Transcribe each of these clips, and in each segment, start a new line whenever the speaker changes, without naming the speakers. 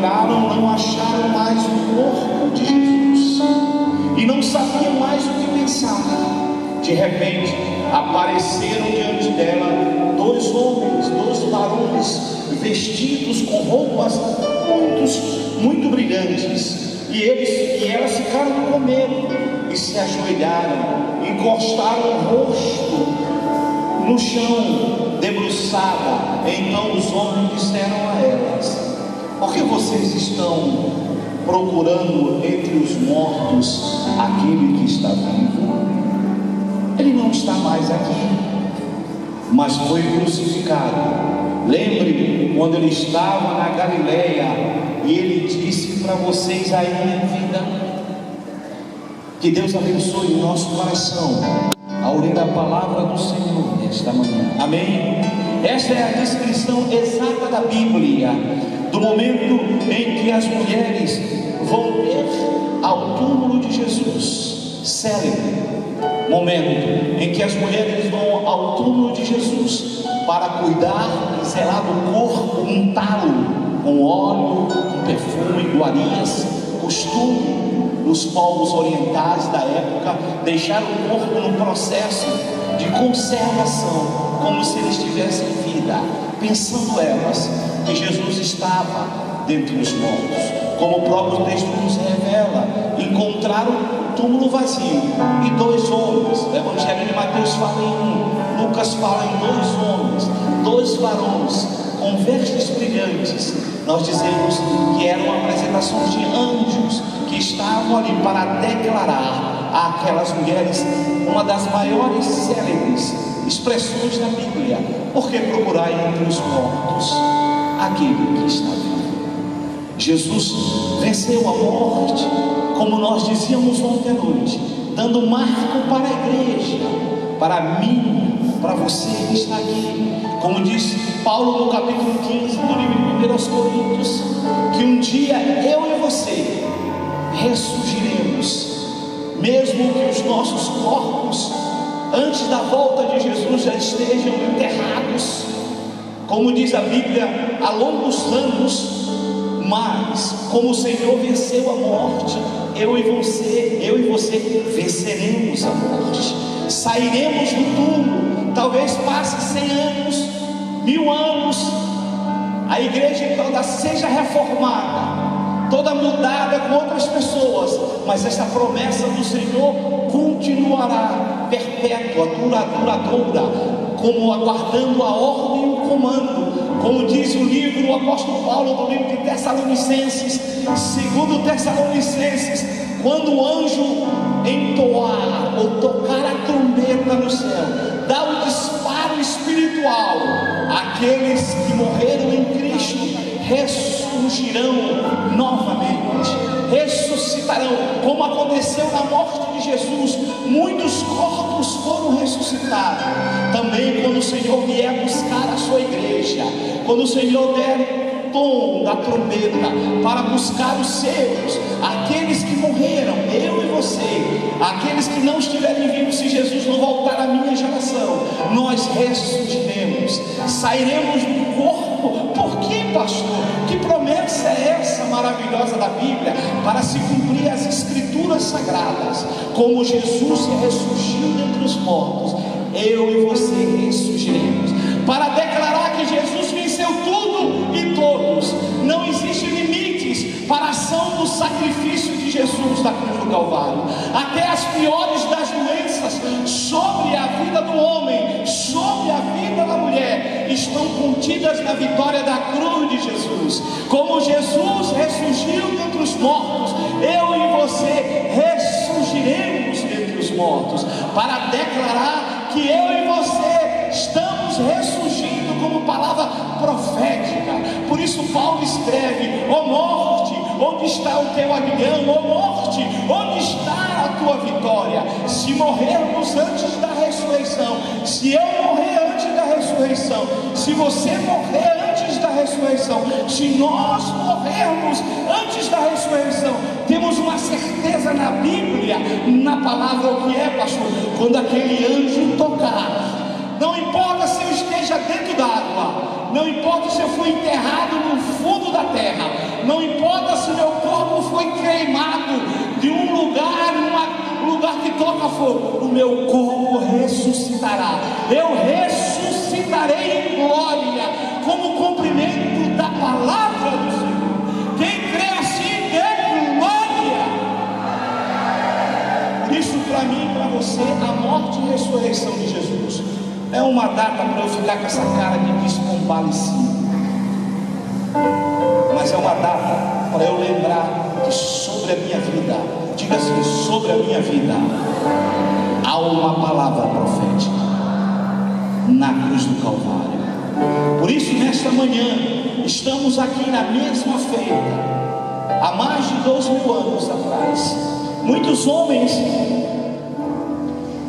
encontraram, não acharam mais o corpo de Jesus e não sabiam mais o que pensar. De repente apareceram diante dela dois homens, dois varões, vestidos com roupas muito brilhantes, e elas ficaram com medo e se ajoelharam, encostaram o rosto no chão, debruçada. Então os homens disseram a elas: por que vocês estão procurando entre os mortos aquele que está vivo? Ele não está mais aqui, mas foi crucificado. Lembre quando ele estava na Galileia e ele disse para vocês aí em vida. Que Deus abençoe o nosso coração ao ler a palavra do Senhor nesta manhã. Amém? Esta é a descrição exata da Bíblia do momento em que as mulheres vão ter ao túmulo de Jesus. Célebre momento em que as mulheres vão ao túmulo de Jesus para cuidar e zelar do corpo, untá-lo com óleo, com perfume, iguarias, costume dos povos orientais da época, deixar o corpo no processo de conservação, como se ele estivesse em vida, pensando elas que Jesus estava dentre os mortos. Como o próprio texto nos revela, encontraram o túmulo vazio e dois homens. O Evangelho de Mateus fala em um, Lucas fala em dois homens, dois varões com vestes brilhantes. Nós dizemos que eram apresentações de anjos que estavam ali para declarar àquelas mulheres uma das maiores célebres expressões da Bíblia: por que procurar entre os mortos aquele que está vivo? Jesus venceu a morte, como nós dizíamos ontem à noite, dando marco para a igreja, para mim, para você que está aqui. Como diz Paulo no capítulo 15 do livro de 1 Coríntios, que um dia eu e você ressurgiremos, mesmo que os nossos corpos antes da volta de Jesus já estejam enterrados, como diz a Bíblia, há longos anos. Mas como o Senhor venceu a morte, eu e você venceremos a morte, sairemos do túmulo. Talvez passe 100 anos, 1000 anos, a igreja toda seja reformada, toda mudada com outras pessoas, mas essa promessa do Senhor continuará perpétua, duradoura, como aguardando a ordem e o comando. Como diz o livro, o apóstolo Paulo, do livro de Tessalonicenses, segundo Tessalonicenses, quando o anjo entoar ou tocar a trombeta no céu, dá o disparo espiritual, aqueles que morreram em Cristo ressurgirão novamente, ressuscitarão, como aconteceu na morte de Jesus. Muitos corpos foram ressuscitados. Também quando o Senhor vier buscar a sua igreja, quando o Senhor der o tom da trombeta para buscar os seus, aqueles que morreram, eu e você, aqueles que não estiverem vivos, se Jesus não voltar à minha geração, nós ressuscitaremos, sairemos do corpo. Por que, pastor? Que promessa é essa maravilhosa da Bíblia? Para se cumprir as escrituras sagradas. Como Jesus ressurgiu dentre os mortos, eu e você ressurgiremos, para declarar que Jesus venceu tudo e todos. Não existe limites para a ação do sacrifício de Jesus da cruz do Calvário. Até as piores das doenças sobre a vida do homem, sobre a vida da mulher, estão contidas na vitória da cruz de Jesus. Como Jesus ressurgiu dentre os mortos, eu e você ressurgiremos dentre os mortos, para declarar que eu e você estamos ressurgindo como palavra profética. Por isso Paulo escreve: ó morte, onde está o teu aguilhão? Ó morte, onde está a tua vitória? Se morrermos antes da ressurreição, se eu morrer antes da ressurreição, se você morrer antes da ressurreição, se nós morrermos antes da ressurreição, temos uma certeza na Bíblia, na palavra. O que é, pastor? Quando aquele anjo tocar, não importa se eu esteja dentro d'água, não importa se eu fui enterrado no fundo da terra, Não importa se meu corpo foi queimado de um lugar, um lugar que toca fogo, o meu corpo ressuscitará. Eu ressuscitarei em glória, como cumprimento da palavra do Senhor. Quem crê assim, dê glória. Por isso, para mim e para você, a morte e ressurreição de Jesus é uma data para eu ficar com essa cara de descomparecido, mas é uma data para eu lembrar que sobre a minha vida, diga assim, sobre a minha vida há uma palavra profética na cruz do Calvário. Por isso, nesta manhã, estamos aqui na mesma feita, há mais de 2.000 anos atrás. Muitos homens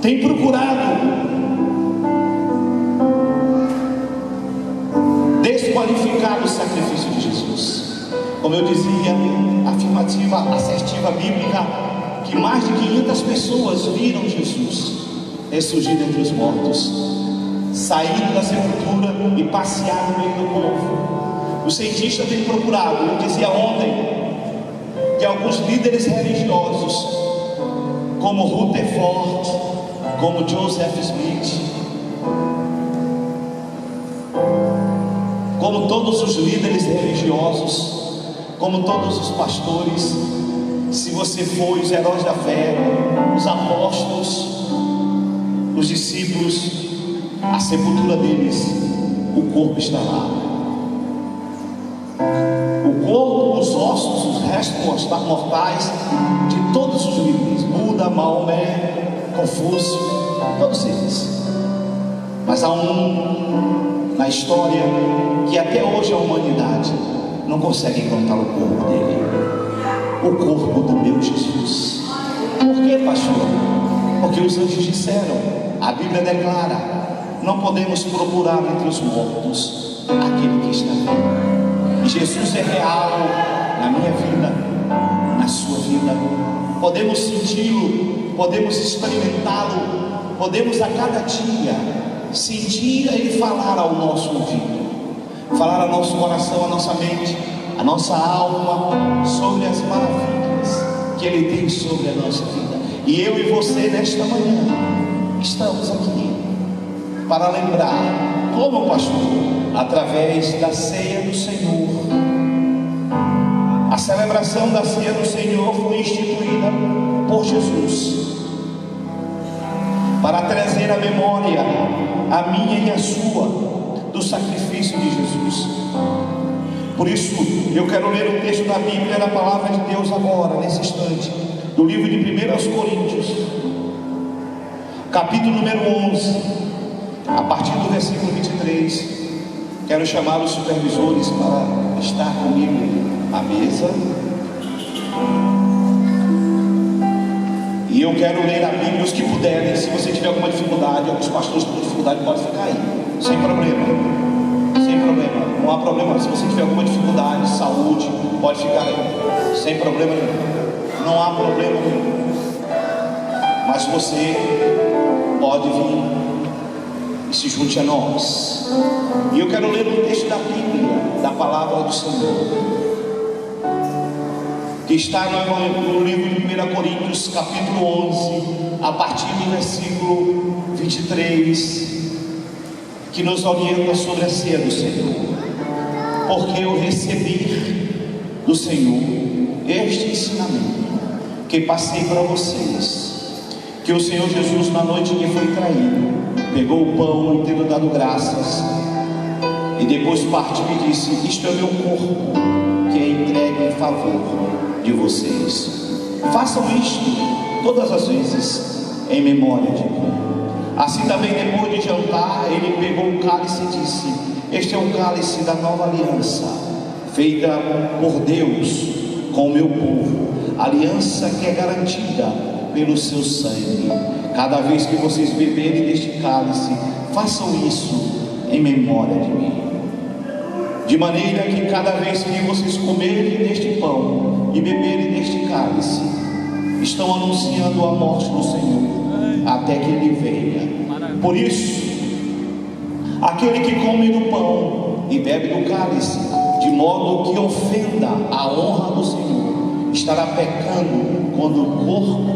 têm procurado desqualificar o sacrifício de Jesus. Como eu dizia, afirmativa, assertiva bíblica, que mais de 500 pessoas viram Jesus ressurgir dentre os mortos, sair da sepultura e passear no meio do povo. Os cientistas têm procurado, eu dizia ontem, que alguns líderes religiosos, como Rutherford, como Joseph Smith, como todos os líderes religiosos, como todos os pastores, se você for os heróis da fé, os apóstolos, os discípulos, a sepultura deles, o corpo está lá. O corpo, os ossos, os restos mortais de todos os líderes, Buda, Maomé, Confúcio, todos eles. Mas há um na história que até hoje a humanidade não consegue encontrar o corpo dele, o corpo do meu Jesus. Por que, pastor? Porque os anjos disseram, a Bíblia declara, não podemos procurar entre os mortos aquele que está vivo. E Jesus é real na minha vida, na sua vida. Podemos senti-lo, podemos experimentá-lo, podemos a cada dia sentir Ele falar ao nosso ouvido, falar ao nosso coração, à nossa mente, à nossa alma, sobre as maravilhas que Ele tem sobre a nossa vida. E eu e você nesta manhã estamos aqui para lembrar, como pastor, através da ceia do Senhor. A celebração da ceia do Senhor foi instituída por Jesus para trazer à memória a minha e a sua do sacrifício de Jesus. Por isso eu quero ler o texto da Bíblia, da palavra de Deus agora, nesse instante, do livro de 1 Coríntios, capítulo número 11, a partir do versículo 23. Quero chamar os supervisores para estar comigo à mesa. E eu quero ler a Bíblia, os que puderem. Se você tiver alguma dificuldade, alguns pastores com dificuldade, pode ficar aí, sem problema, sem problema, não há problema. Se você tiver alguma dificuldade, saúde, pode ficar aí, sem problema nenhum, não há problema nenhum. Mas você pode vir e se junte a nós. E eu quero ler um texto da Bíblia, da palavra do Senhor, que está no livro de 1 Coríntios, capítulo 11, a partir do versículo 23, que nos orienta sobre a ceia do Senhor. Porque eu recebi do Senhor este ensinamento que passei para vocês, que o Senhor Jesus, na noite que foi traído, pegou o pão e, tendo dado graças, e depois partiu e disse: isto é o meu corpo, que é entregue em favor de vocês. Façam isto todas as vezes em memória de mim. Assim também, depois de jantar, ele pegou o cálice e disse: este é o cálice da nova aliança, feita por Deus com o meu povo, aliança que é garantida pelo seu sangue. Cada vez que vocês beberem deste cálice, façam isso em memória de mim. De maneira que cada vez que vocês comerem deste pão e beberem deste cálice, estão anunciando a morte do Senhor até que Ele venha. Por isso, aquele que come do pão e bebe do cálice de modo que ofenda a honra do Senhor, estará pecando quando o corpo